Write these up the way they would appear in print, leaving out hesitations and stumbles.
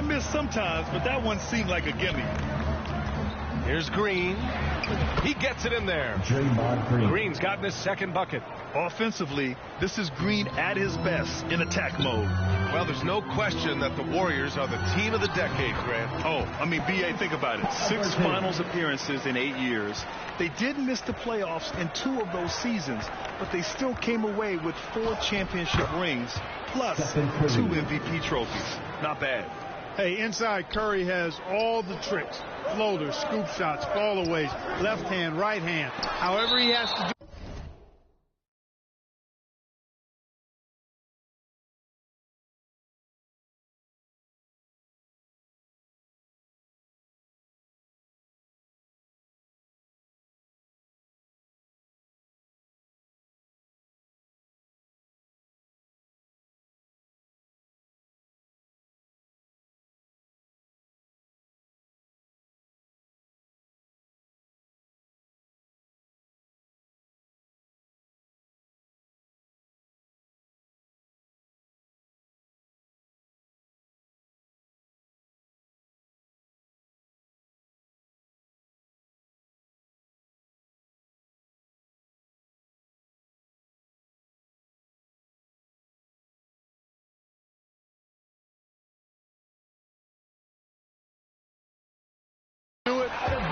miss sometimes, but that one seemed like a gimme. Here's Green. He gets it in there. Green's gotten his second bucket. Offensively, this is Green at his best in attack mode. Well, there's no question that the Warriors are the team of the decade, Grant. Oh, I mean, B.A., think about it. 6 finals appearances in 8 years. They did miss the playoffs in 2 of those seasons, but they still came away with 4 championship rings, plus 2 MVP trophies. Not bad. Hey, inside Curry has all the tricks. Floaters, scoop shots, fallaways, left hand, right hand. However he has to do.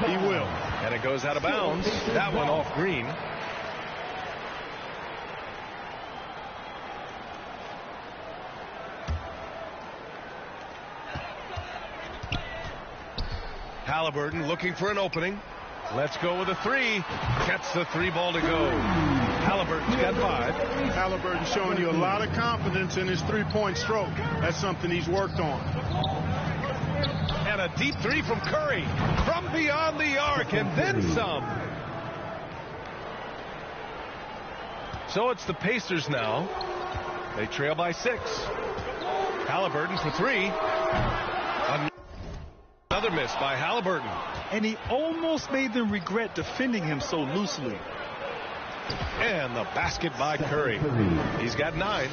He will. And it goes out of bounds. That one off Green. Halliburton looking for an opening. Let's go with a 3. Gets the 3 ball to go. Halliburton's got 5. Halliburton showing you a lot of confidence in his three-point stroke. That's something he's worked on. And a deep 3 from Curry from beyond the arc and then some. So it's the Pacers now. They trail by 6. Halliburton for 3. Another miss by Halliburton. And he almost made them regret defending him so loosely. And the basket by Curry. He's got 9.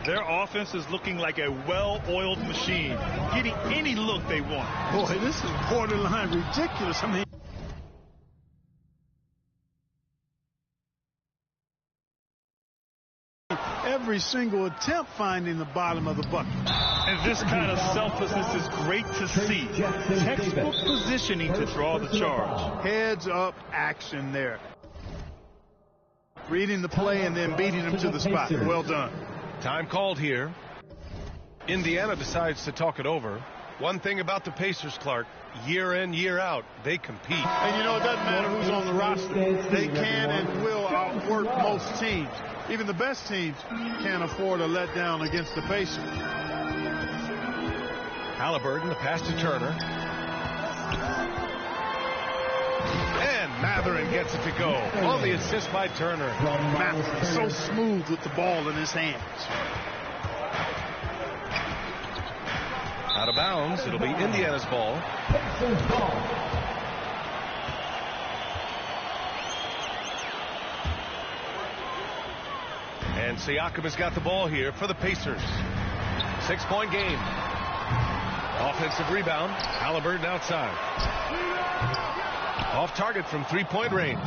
Their offense is looking like a well-oiled machine, getting any look they want. Boy, this is borderline ridiculous. I mean, every single attempt finding the bottom of the bucket. And this kind of selflessness is great to see. Textbook positioning to draw the charge. Heads up action there. Reading the play and then beating him to the spot. Well done. Time called here. Indiana decides to talk it over. One thing about the Pacers, Clark, year in, year out, they compete. And you know, it doesn't matter who's on the roster. They can and will outwork most teams. Even the best teams can't afford a letdown against the Pacers. Halliburton, the pass to Turner. And Mathurin gets it to go. On the assist by Turner. Mathurin so smooth with the ball in his hands. Out of bounds. It'll be Indiana's ball. And Siakam has got the ball here for the Pacers. 6-point game. Offensive rebound. Halliburton outside. Off target from 3-point range.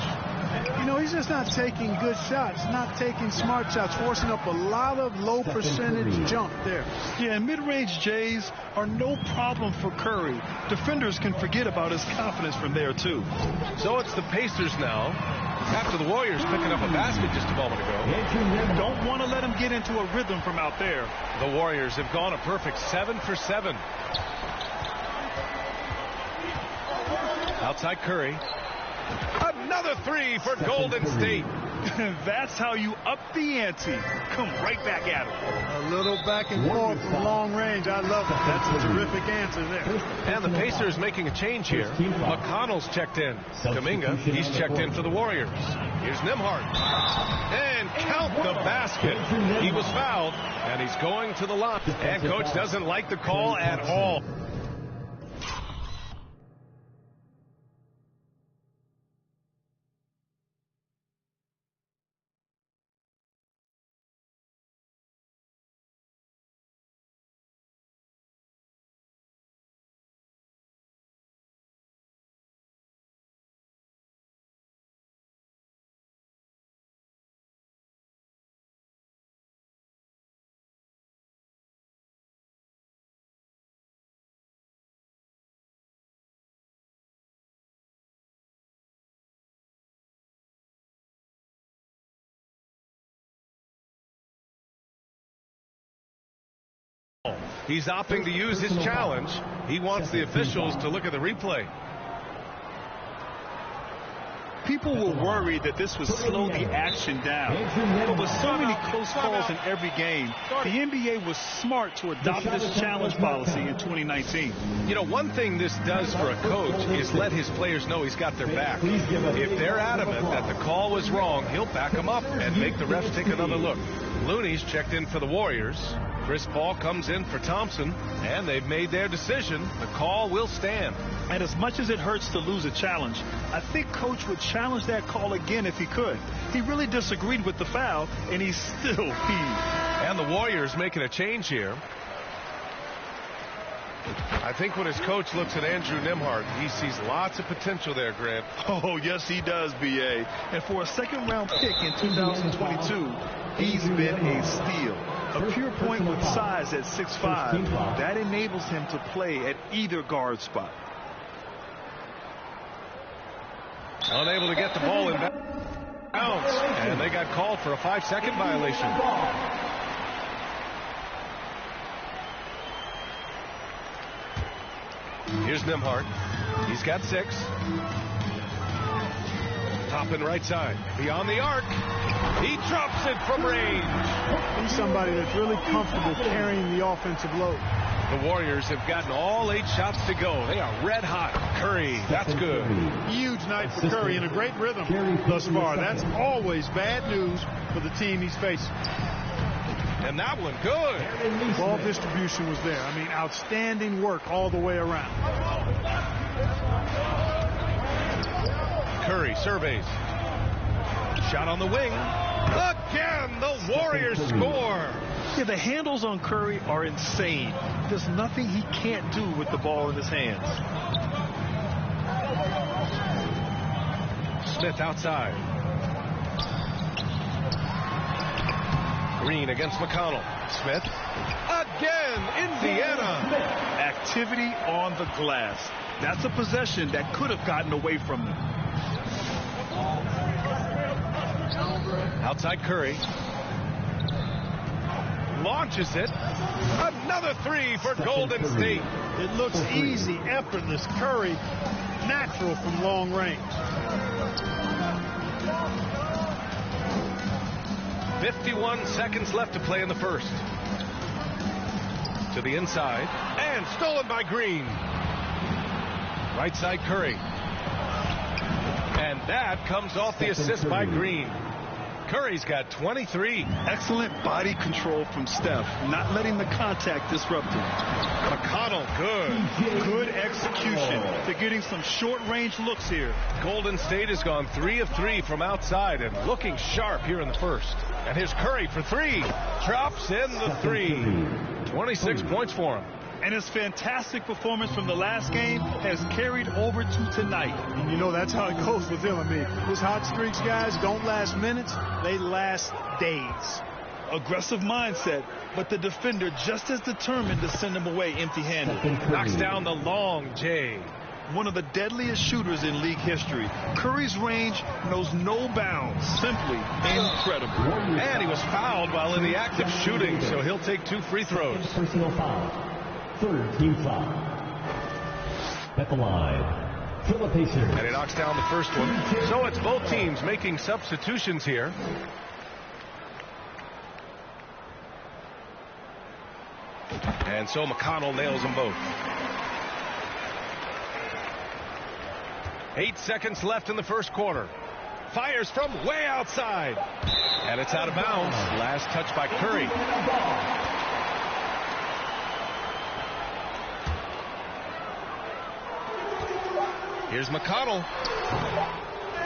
You know, he's just not taking good shots, not taking smart shots, forcing up a lot of low percentage jump there. Yeah, and mid-range Jays are no problem for Curry. Defenders can forget about his confidence from there, too. So it's the Pacers now, after the Warriors picking up a basket just a moment ago. Don't want to let him get into a rhythm from out there. The Warriors have gone a perfect 7 for 7. Outside Curry. Another 3 for Golden State. That's how you up the ante. Come right back at him. A little back and forth from long range. I love it. That's a terrific answer there. And the Pacers making a change here. McConnell's checked in. Kuminga, he's checked in for the Warriors. Here's Nembhard. And count the basket. He was fouled, and he's going to the line. And coach doesn't like the call at all. He's opting to use his challenge. He wants the officials to look at the replay. People were worried that this would slow the action down. But with so many close calls in every game, the NBA was smart to adopt this challenge policy in 2019. You know, one thing this does for a coach is let his players know he's got their back. If they're adamant that the call was wrong, he'll back them up and make the refs take another look. Looney's checked in for the Warriors. Chris Paul comes in for Thompson, and they've made their decision. The call will stand. And as much as it hurts to lose a challenge, I think Coach would challenge that call again if he could. He really disagreed with the foul, and he's still peeved. And the Warriors making a change here. I think when his coach looks at Andrew Nembhard, he sees lots of potential there, Grant. Oh, yes, he does, B.A. And for a second-round pick in 2022, he's been a steal. A pure point with size at 6'5", that enables him to play at either guard spot. Unable to get the ball in bounds, and they got called for a 5-second violation. Here's Nembhard. He's got 6. Top and right side. Beyond the arc. He drops it from range. He's somebody that's really comfortable carrying the offensive load. The Warriors have gotten all 8 shots to go. They are red hot. Curry, that's good. Huge night for Curry in a great rhythm thus far. That's always bad news for the team he's facing. And that one, good. Ball distribution was there. I mean, outstanding work all the way around. Curry surveys. Shot on the wing. Again, the Warriors score. Yeah, the handles on Curry are insane. There's nothing he can't do with the ball in his hands. Smith outside. Green against McConnell. Smith. Again, Indiana. Activity on the glass. That's a possession that could have gotten away from them. Outside Curry. Launches it. Another 3 for Golden State. It looks easy, effortless. Curry, natural from long range. 51 seconds left to play in the first. To the inside. And stolen by Green. Right side Curry. And that comes off the assist by Green. Curry's got 23. Excellent body control from Steph, not letting the contact disrupt him. McConnell, good. Good execution. They're getting some short-range looks here. Golden State has gone 3 of 3 from outside and looking sharp here in the first. And here's Curry for 3. Drops in the 3. 26 points for him. And his fantastic performance from the last game has carried over to tonight. And you know that's how it goes with him. I mean, his hot streaks, guys, don't last minutes. They last days. Aggressive mindset, but the defender just as determined to send him away empty-handed. Knocks down the long J. One of the deadliest shooters in league history. Curry's range knows no bounds. Simply incredible. And he was fouled while in the act of shooting, so he'll take 2 free throws. Personal foul. 3rd team foul. At the line, Philip Pacers. And he knocks down the first one. So it's both teams making substitutions here. And so McConnell nails them both. 8 seconds left in the first quarter. Fires from way outside. And it's out of bounds. Last touch by Curry. Here's McConnell.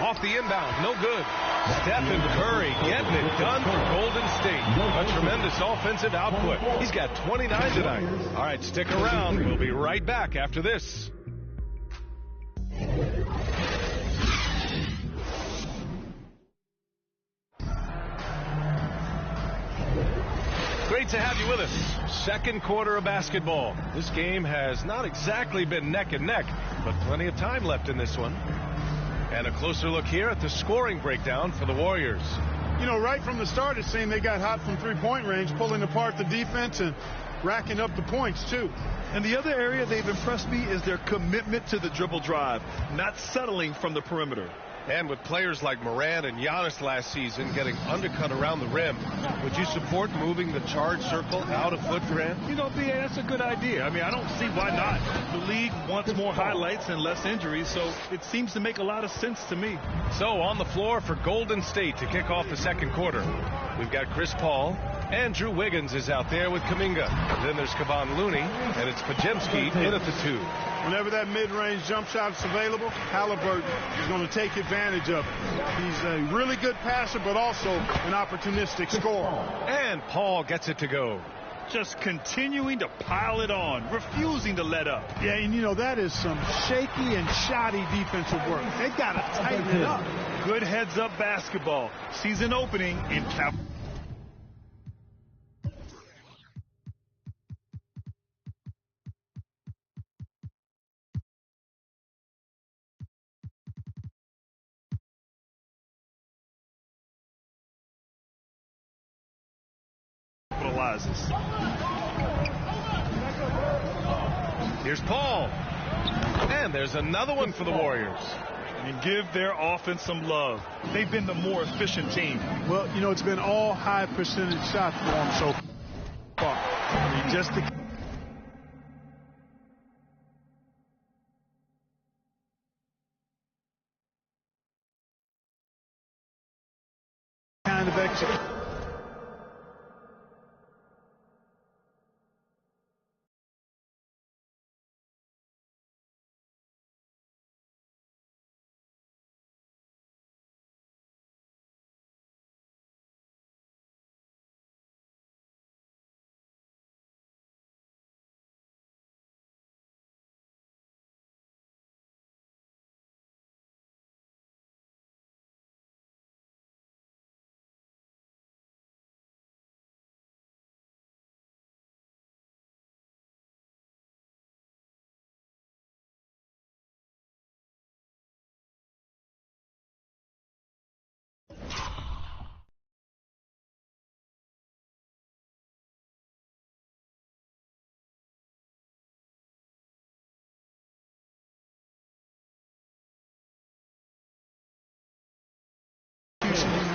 Off the inbound. No good. Stephen Curry getting it done for Golden State. A tremendous offensive output. He's got 29 tonight. All right, stick around. We'll be right back after this. Great to have you with us. Second quarter of basketball. This game has not exactly been neck and neck, but plenty of time left in this one. And a closer look here at the scoring breakdown for the Warriors. You know, right from the start, it seemed they got hot from three-point range, pulling apart the defense and racking up the points, too. And the other area they've impressed me is their commitment to the dribble drive, not settling from the perimeter. And with players like Morant and Giannis last season getting undercut around the rim, would you support moving the charge circle out of Foot Grant? You know, B.A., that's a good idea. I mean, I don't see why not. The league wants more highlights and less injuries, so it seems to make a lot of sense to me. So on the floor for Golden State to kick off the second quarter, we've got Chris Paul. Andrew Wiggins is out there with Kuminga. Then there's Kevon Looney, and it's Podziemski in at the 2. Whenever that mid-range jump shot is available, Halliburton is going to take advantage of it. He's a really good passer, but also an opportunistic scorer. And Paul gets it to go. Just continuing to pile it on, refusing to let up. Yeah, and you know, that is some shaky and shoddy defensive work. They got to tighten it up. Good heads-up basketball. Season opening in Cap. Here's Paul. And there's another one for the Warriors. And give their offense some love. They've been the more efficient team. Well, you know, it's been all high percentage shots for them so far. I mean, just the kind of execution.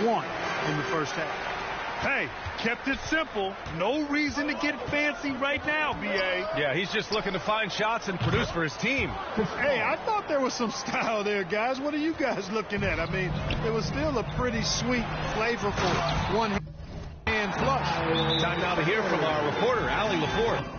Won in the first half. Hey, kept it simple. No reason to get fancy right now, B.A. Yeah, he's just looking to find shots and produce for his team. Hey, I thought there was some style there, guys. What are you guys looking at? I mean, it was still a pretty sweet, flavorful one-hand flush. Time now to hear from our reporter, Allie LaForte.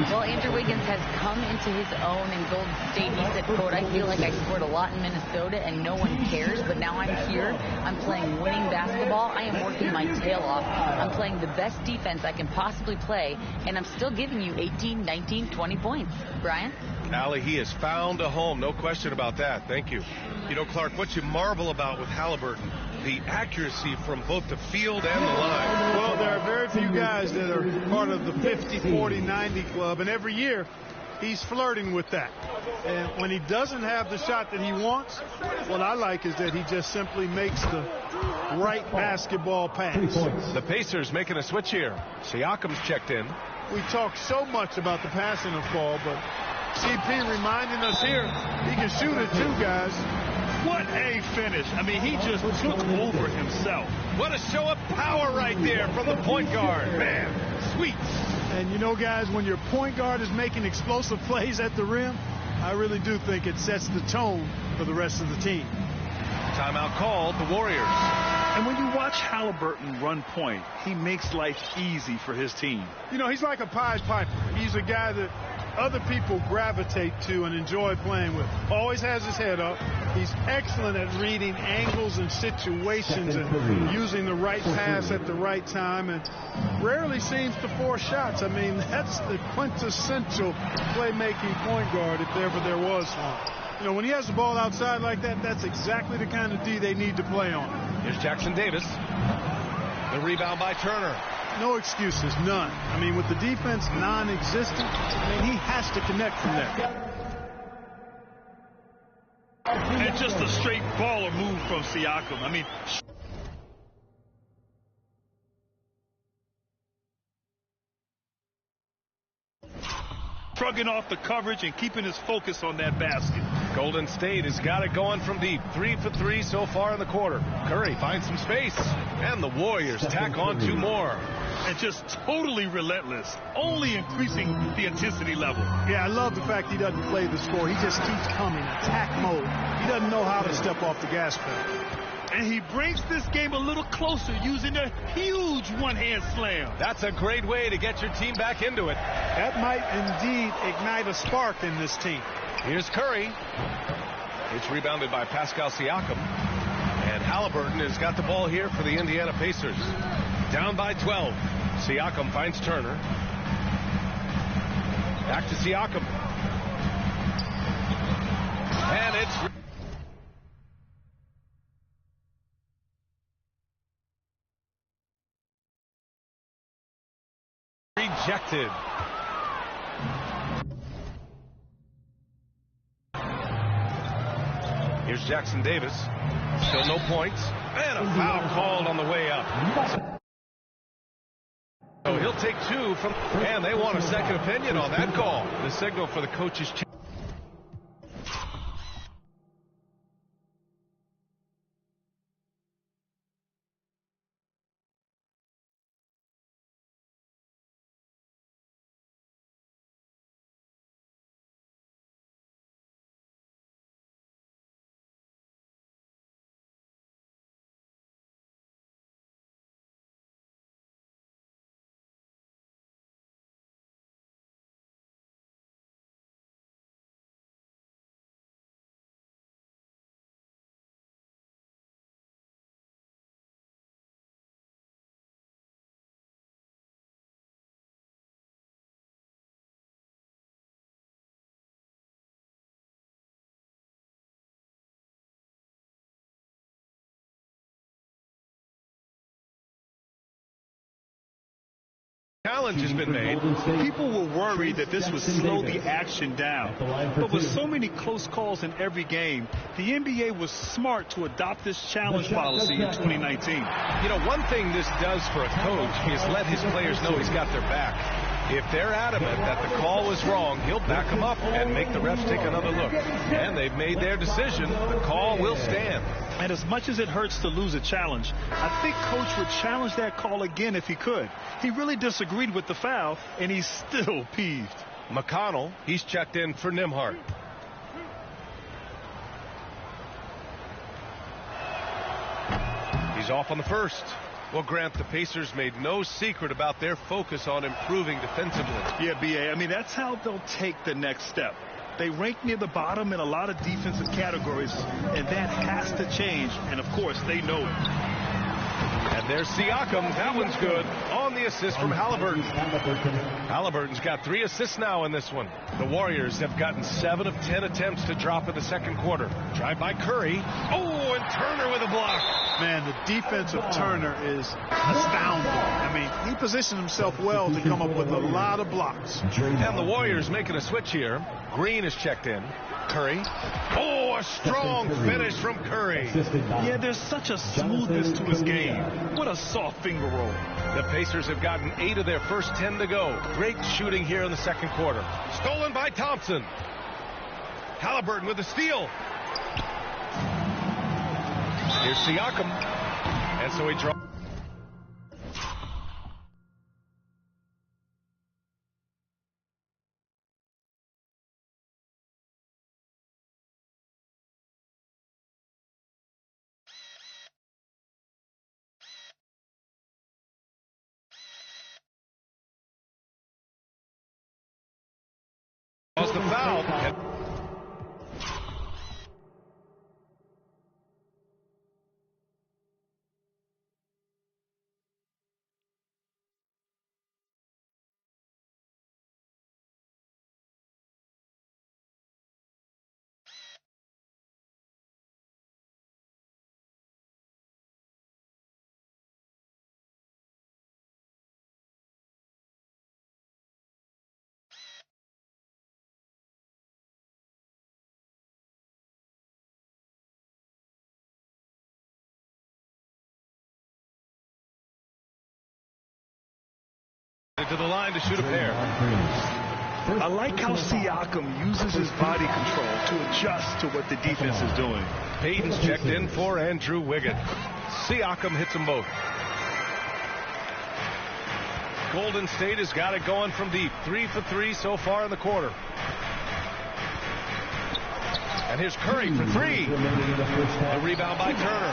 Well, Andrew Wiggins has come into his own in Golden State. He said, quote, I feel like I scored a lot in Minnesota and no one cares, but now I'm here. I'm playing winning basketball. I am working my tail off. I'm playing the best defense I can possibly play, and I'm still giving you 18, 19, 20 points. Brian? Allie, he has found a home. No question about that. Thank you. You know, Clark, what you marvel about with Halliburton, the accuracy from both the field and the line. Well, there are very few guys that are part of the 50, 40, 90 club, and every year he's flirting with that. And when he doesn't have the shot that he wants, what I like is that he just simply makes the right basketball pass. The Pacers making a switch here. Siakam's checked in. We talk so much about the passing of Paul, but CP reminding us here he can shoot it too, guys. What a finish. I mean, he just took over himself. What a show of power right there from the point guard. Man, sweet. And you know, guys, when your point guard is making explosive plays at the rim, I really do think it sets the tone for the rest of the team. Timeout called, the Warriors. And when you watch Halliburton run point, he makes life easy for his team. You know, he's like a Pied Piper. He's a guy that other people gravitate to and enjoy playing with. Always has his head up. He's excellent at reading angles and situations and using the right pass at the right time, and rarely seems to force shots. I mean, that's the quintessential playmaking point guard if ever there was one. You know, when he has the ball outside like that, that's exactly the kind of D they need to play on. Here's Jackson Davis. The rebound by Turner. No excuses, none. I mean, with the defense non-existent, I mean, he has to connect from there. And just a straight baller move from Siakam. I mean, shrugging off the coverage and keeping his focus on that basket. Golden State has got it going from deep. 3 for 3 so far in the quarter. Curry finds some space. And the Warriors tack on 2 more. And just totally relentless, only increasing the intensity level. Yeah, I love the fact he doesn't play the score. He just keeps coming, attack mode. He doesn't know how to step off the gas pedal. And he brings this game a little closer using a huge one-hand slam. That's a great way to get your team back into it. That might indeed ignite a spark in this team. Here's Curry. It's rebounded by Pascal Siakam. And Halliburton has got the ball here for the Indiana Pacers. Down by 12. Siakam finds Turner. Back to Siakam. And it's rejected. Here's Jackson Davis. Still no points. And a foul called on the way up. So he'll take 2 from, and they want a second opinion on that call. The signal for the coach's change. Challenge has been made. People were worried that this would slow the action down. But with so many close calls in every game, the NBA was smart to adopt this challenge policy in 2019. You know, one thing this does for a coach is let his players know he's got their back. If they're adamant that the call was wrong, he'll back them up and make the refs take another look. And they've made their decision. The call will stand. And as much as it hurts to lose a challenge, I think Coach would challenge that call again if he could. He really disagreed with the foul, and he's still peeved. McConnell, he's checked in for Nembhard. He's off on the first. Well, Grant, the Pacers made no secret about their focus on improving defensively. Yeah, B.A., I mean, that's how they'll take the next step. They rank near the bottom in a lot of defensive categories, and that has to change, and of course, they know it. And there's Siakam. That one's good on the assist from Halliburton. Halliburton's got 3 assists now in this one. The Warriors have gotten 7 of 10 attempts to drop in the second quarter. Drive by Curry. Oh, and Turner with a block. Man, the defense of Turner is astounding. I mean, he positioned himself well to come up with a lot of blocks. And the Warriors making a switch here. Green is checked in. Curry. Oh, a strong finish from Curry. Yeah, there's such a smoothness to his game. What a soft finger roll. The Pacers have gotten 8 of their first 10 to go. Great shooting here in the second quarter. Stolen by Thompson. Halliburton with the steal. Here's Siakam. And so he draws. The foul. To the line to shoot a pair. I like how Siakam uses his body control to adjust to what the defense is doing. Payton's checked in for Andrew Wiggins. Siakam hits them both. Golden State has got it going from deep. 3 for 3 so far in the quarter. And here's Curry for 3. The rebound by Turner.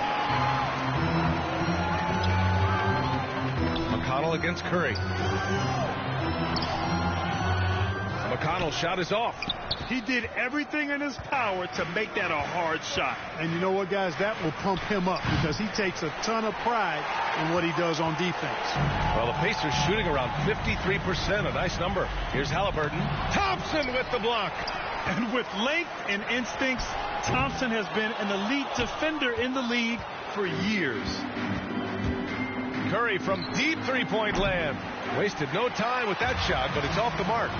McConnell against Curry. McConnell's shot is off. He did everything in his power to make that a hard shot. And you know what, guys? That will pump him up because he takes a ton of pride in what he does on defense. Well, the Pacers shooting around 53%. A nice number. Here's Halliburton. Thompson with the block. And with length and instincts, Thompson has been an elite defender in the league for years. Curry from deep three-point land. Wasted no time with that shot, but it's off the mark.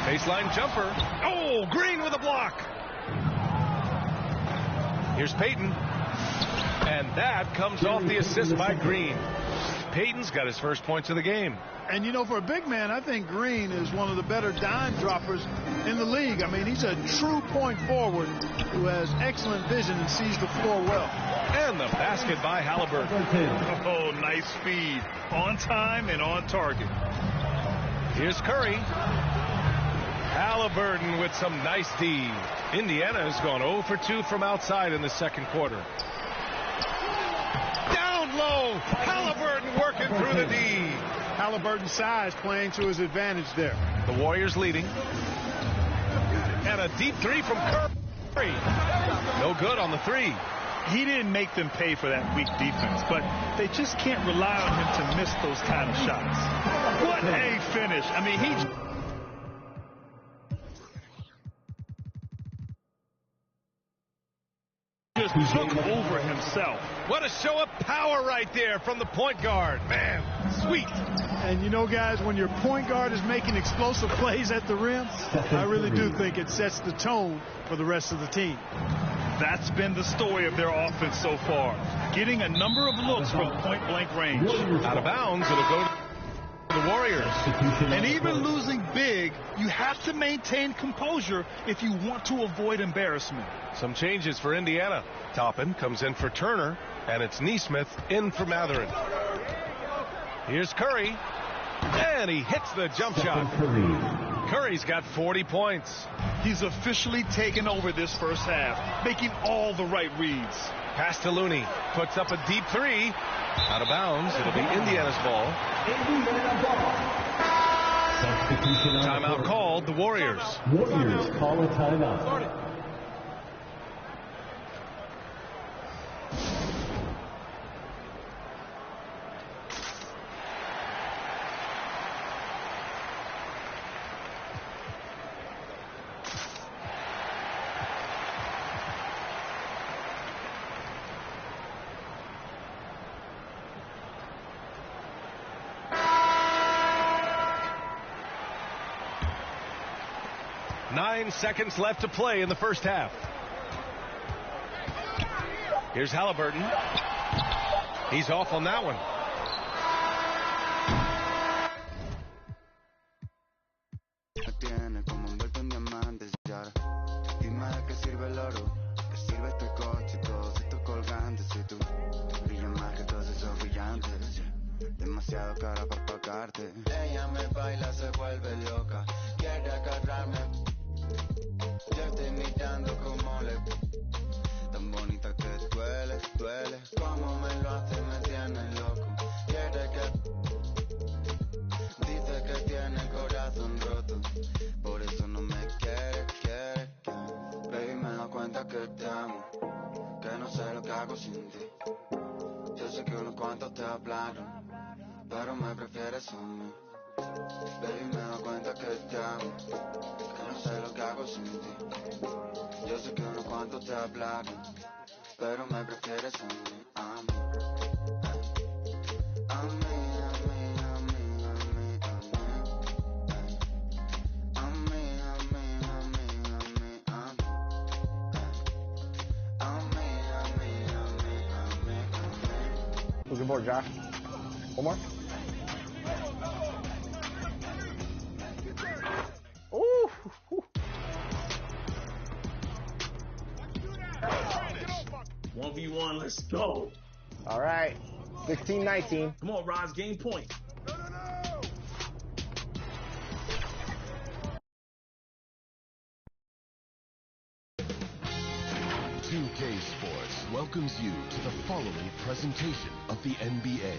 Baseline jumper. Oh, Green with a block. Here's Payton. And that comes off the assist by Green. Payton's got his first points of the game. And, you know, for a big man, I think Green is one of the better dime droppers in the league. I mean, he's a true point forward who has excellent vision and sees the floor well. And the basket by Halliburton. Oh, nice speed. On time and on target. Here's Curry. Halliburton with some nice D. Indiana has gone 0 for 2 from outside in the second quarter. Down low. Halliburton working through the D. Halliburton's size playing to his advantage there. The Warriors leading. And a deep three from Curry. No good on the three. He didn't make them pay for that weak defense, but they just can't rely on him to miss those kind of shots. What a finish. I mean, he just took over himself. What a show of power right there from the point guard. Man, sweet. And you know, guys, when your point guard is making explosive plays at the rim, I really do think it sets the tone for the rest of the team. That's been the story of their offense so far. Getting a number of looks from point-blank range. Out of bounds, it'll go to the Warriors. And even losing big, you have to maintain composure if you want to avoid embarrassment. Some changes for Indiana. Toppin comes in for Turner, and it's Nesmith in for Matherin. Here's Curry, and he hits the jump shot. Curry's got 40 points. He's officially taken over this first half, making all the right reads. Pass to Looney, puts up a deep three. Out of bounds, it'll be Indiana's ball. Timeout called, the Warriors. Warriors call a timeout. Nine seconds left to play in the first half. Here's Halliburton. He's off on that one. Ella me baila, se vuelve loca, quiere agarrarme. Yo estoy mirando como le... Tan bonita que duele, duele. Como me lo hace, me tiene loco. Quiere que... Dice que tiene el corazón roto. Por eso no me quiere, quiere. Baby, me da cuenta que te amo. Que no sé lo que hago sin ti. Yo sé que unos cuantos te hablaron, pero me prefieres a mí. Baby, me da cuenta que te amo, que no sé lo que hago sin ti. Yo sé que unos cuantos te hablaron, pero me prefieres a mí, a mí. A mí, a mí, a mí, a mí, a mí. A mí, a mí, a mí, a mí, a mí. A mí, a mí, a mí, a mí, a mí. Looking for Josh. One more. 1v1. Let's go. All right. 16-19. Come on, Roz, game point. 2K Sports welcomes you to the following presentation of the NBA.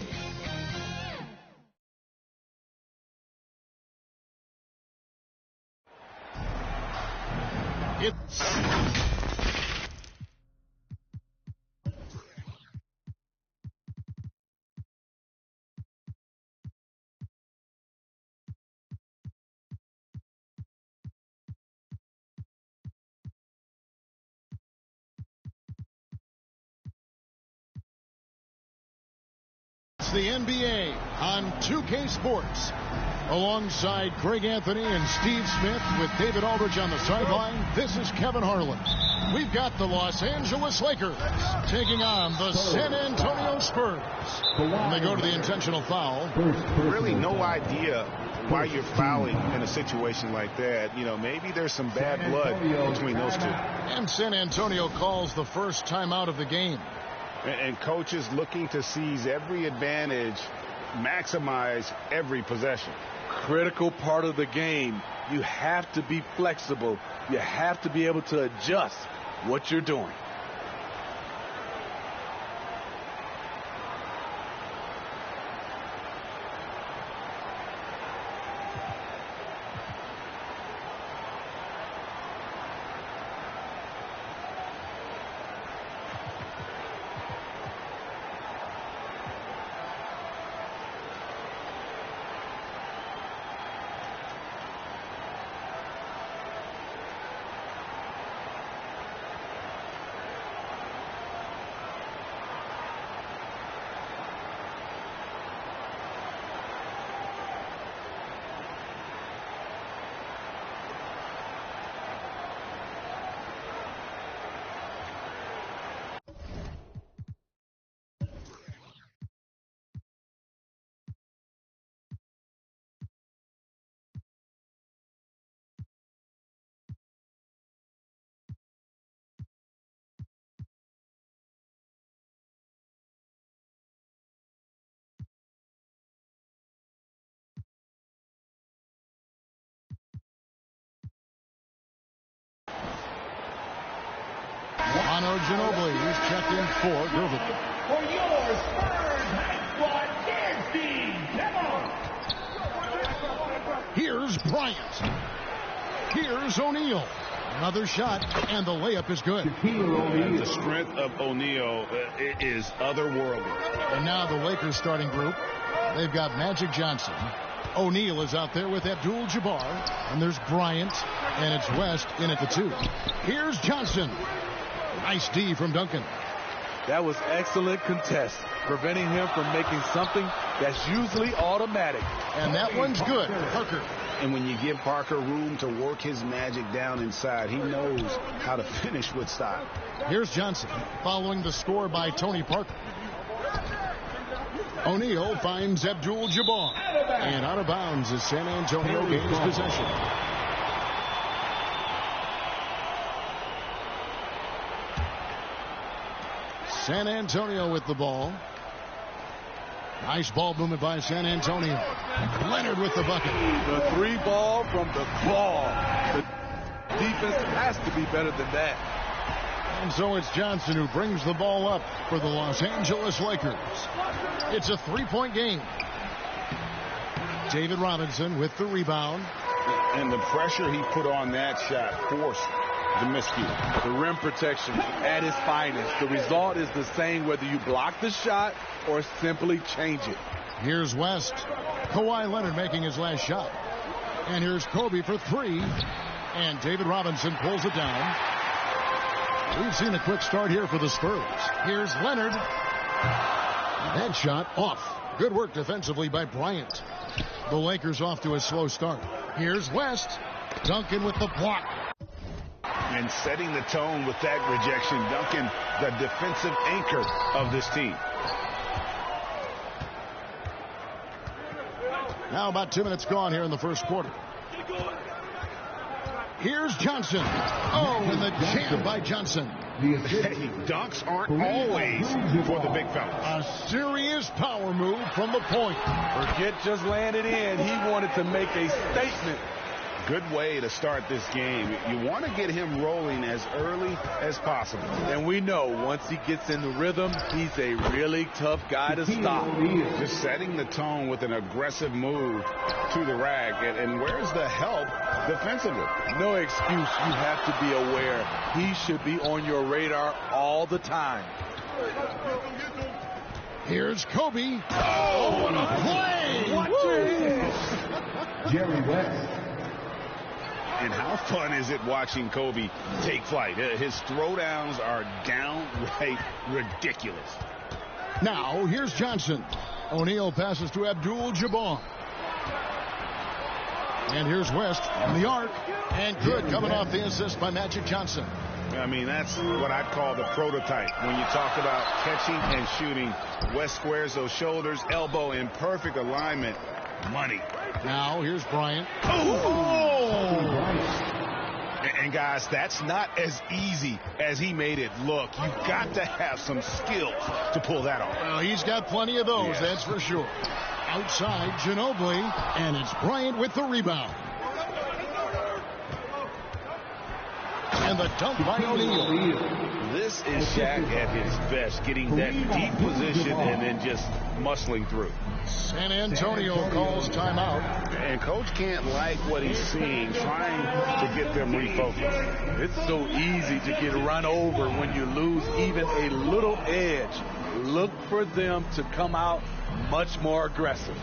The NBA on 2K Sports. Alongside Greg Anthony and Steve Smith with David Aldridge on the sideline, this is Kevin Harlan. We've got the Los Angeles Lakers taking on the San Antonio Spurs. And they go to the intentional foul. Really no idea why you're fouling in a situation like that. You know, maybe there's some bad blood between those two. And San Antonio calls the first timeout of the game. And coaches looking to seize every advantage, maximize every possession. Critical part of the game. You have to be flexible. You have to be able to adjust what you're doing. Manu Ginobili, he's checked in for Gervin. For your Spurs, Nancy, Here's Bryant. Here's O'Neal. Another shot, and the layup is good. And the strength of O'Neal is otherworldly. And now the Lakers starting group. They've got Magic Johnson. O'Neal is out there with Abdul-Jabbar. And there's Bryant, and it's West in at the 2. Here's Johnson. Nice D from Duncan. That was excellent contest, preventing him from making something that's usually automatic. And that one's good. Parker. And when you give Parker room to work his magic down inside, he knows how to finish with style. Here's Johnson following the score by Tony Parker. O'Neal finds Abdul-Jabbar. And out of bounds as San Antonio gains possession. San Antonio with the ball. Nice ball movement by San Antonio. Leonard with the bucket. The 3 ball from the claw. The defense has to be better than that. And so it's Johnson who brings the ball up for the Los Angeles Lakers. It's a 3-point game. David Robinson with the rebound. And the pressure he put on that shot forced the miscue. The rim protection at its finest. The result is the same whether you block the shot or simply change it. Here's West. Kawhi Leonard making his last shot. And here's Kobe for 3. And David Robinson pulls it down. We've seen a quick start here for the Spurs. Here's Leonard. That shot off. Good work defensively by Bryant. The Lakers off to a slow start. Here's West. Duncan with the block. And setting the tone with that rejection, Duncan, the defensive anchor of this team. Now about 2 minutes gone here in the first quarter. Here's Johnson. Oh, and the jam by Johnson. Hey, dunks aren't always for the big fellas. A serious power move from the point. Forget just landing in. He wanted to make a statement. Good way to start this game. You want to get him rolling as early as possible. And we know once he gets in the rhythm, he's a really tough guy to stop. Just setting the tone with an aggressive move to the rack. And where's the help defensively? No excuse. You have to be aware. He should be on your radar all the time. Here's Kobe. Oh, what a play! Watch your head. Jerry West. And how fun is it watching Kobe take flight? His throwdowns are downright ridiculous. Now, here's Johnson. O'Neal passes to Abdul-Jabbar. And here's West in the arc. And good coming off the assist by Magic Johnson. I mean, that's what I'd call the prototype. When you talk about catching and shooting, West squares those shoulders, elbow in perfect alignment. Money. Now, here's Bryant. Oh! And guys, that's not as easy as he made it look. You've got to have some skills to pull that off. Well, he's got plenty of those, that's for sure. Outside, Ginobili, and it's Bryant with the rebound. And the dunk by O'Neal. This is Shaq at his best, getting that deep position and then just muscling through. San Antonio calls timeout. And Coach can't like what he's seeing, trying to get them refocused. It's so easy to get run over when you lose even a little edge. Look for them to come out much more aggressive.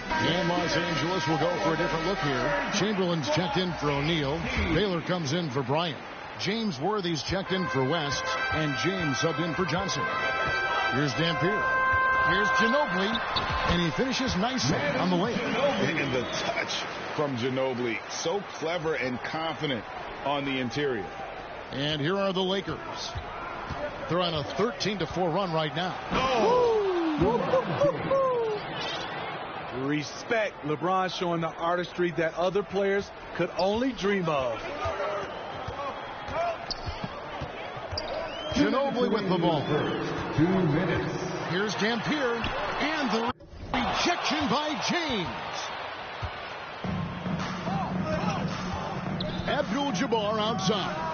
And Los Angeles will go for a different look here. Chamberlain's checked in for O'Neal. Baylor comes in for Bryant. James Worthy's checked in for West. And James subbed in for Johnson. Here's Dampier. Here's Ginobili. And he finishes nicely on the layup. And the touch from Ginobili. So clever and confident on the interior. And here are the Lakers. They're on a 13-4 run right now. Respect. LeBron showing the artistry that other players could only dream of. Ginobili with the ball. 2 minutes. Here's Dampier. And the rejection by James. Abdul-Jabbar outside.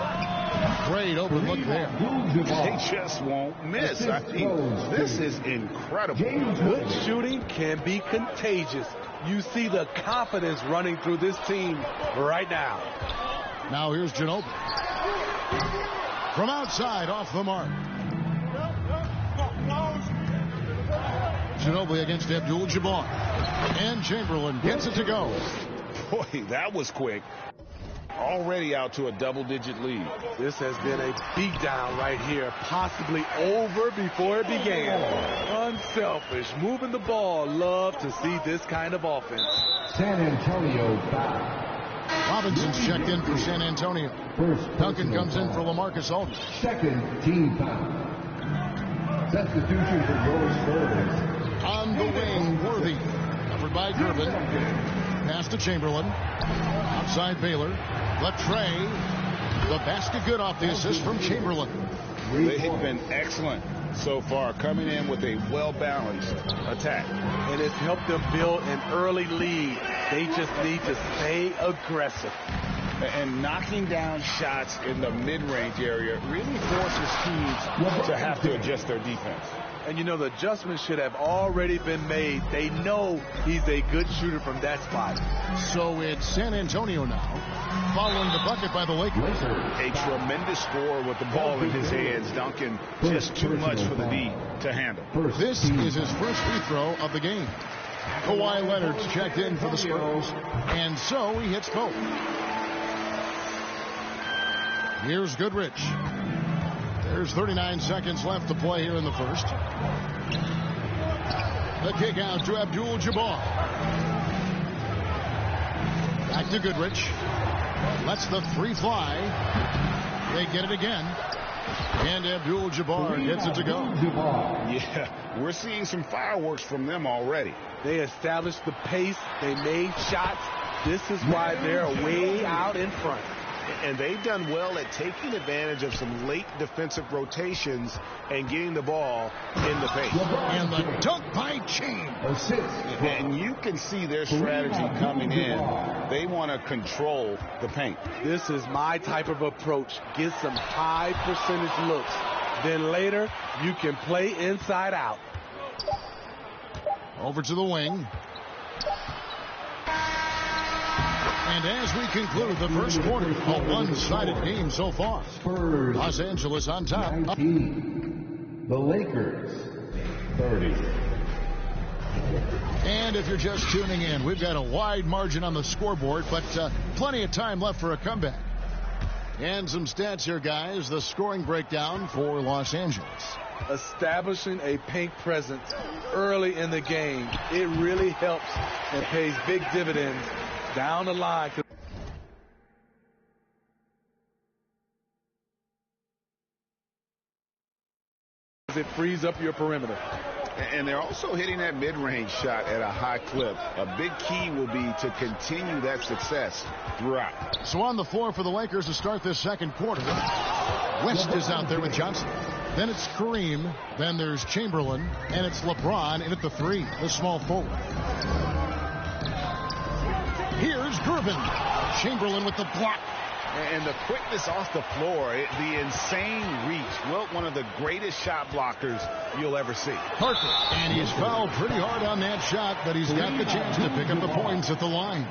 Great open look there. They just won't miss. I mean, this is incredible. Good shooting can be contagious. You see the confidence running through this team right now. Now here's Ginobili. From outside, off the mark. Ginobili against Abdul-Jabbar. And Chamberlain gets it to go. Boy, that was quick. Already out to a double-digit lead. This has been a beatdown right here, possibly over before it began. Unselfish, moving the ball. Love to see this kind of offense. San Antonio foul. Robinson's checked in for San Antonio. Duncan comes in for LaMarcus Aldridge. Second team foul. Substitution for your Spurs. On the wing, Worthy. Covered by Gervin. Pass to Chamberlain. Outside Baylor. Latrey. The basket good off the assist from Chamberlain. They've been excellent so far, coming in with a well-balanced attack. And it's helped them build an early lead. They just need to stay aggressive. And knocking down shots in the mid-range area really forces teams to have to adjust their defense. And you know, the adjustments should have already been made. They know he's a good shooter from that spot. So it's San Antonio now, following the bucket by the Lakers. A tremendous score with the ball in his hands. Duncan just too much for the D to handle. This is his first free throw of the game. Kawhi Leonard's checked in for the Spurs, and so he hits both. Here's Goodrich. There's 39 seconds left to play here in the first. The kick out to Abdul-Jabbar. Back to Goodrich. Lets the three fly. They get it again. And Abdul-Jabbar gets it to go. Yeah, we're seeing some fireworks from them already. They established the pace. They made shots. This is why they're way out in front. And they've done well at taking advantage of some late defensive rotations and getting the ball in the paint. And the dunk by James. And you can see their strategy coming in. They want to control the paint. This is my type of approach. Get some high percentage looks. Then later, you can play inside out. Over to the wing. And as we conclude the first quarter, a one-sided game so far. Los Angeles on top. 19. The Lakers, 30. And if you're just tuning in, we've got a wide margin on the scoreboard, but plenty of time left for a comeback. And some stats here, guys. The scoring breakdown for Los Angeles. Establishing a paint presence early in the game, it really helps and pays big dividends down the line. It frees up your perimeter. And they're also hitting that mid-range shot at a high clip. A big key will be to continue that success throughout. So on the floor for the Lakers to start this second quarter. West is out there with Johnson. Then it's Kareem. Then there's Chamberlain. And it's LeBron in at the three, the small forward. Here's Gervin. Chamberlain with the block. And the quickness off the floor, the insane reach. Wilt, one of the greatest shot blockers you'll ever see. Parker. And he's fouled pretty hard on that shot, but he's got the chance to pick up the points at the line.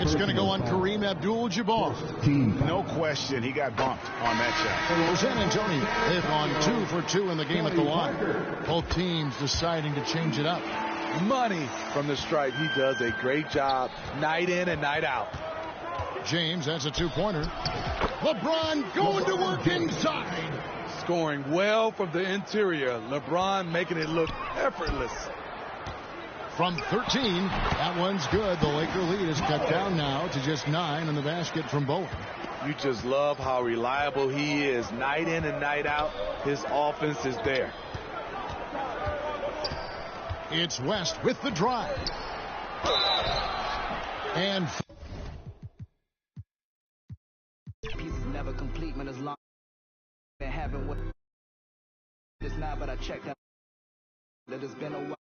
It's going to go on Kareem Abdul-Jabbar. No question, he got bumped on that shot. For San Antonio, they've gone 2 for 2 in the game at the line. Both teams deciding to change it up. Money from the stripe. He does a great job night in and night out. James, that's a two-pointer. LeBron going to work inside. Scoring well from the interior. LeBron making it look effortless. From 13, that one's good. The Laker lead is cut down now to just 9 in the basket from Bowen. You just love how reliable he is. Night in and night out, his offense is there. It's West with the drive. And pieces never complete, man, as long as they haven't what it's not, but I checked that it's been a while.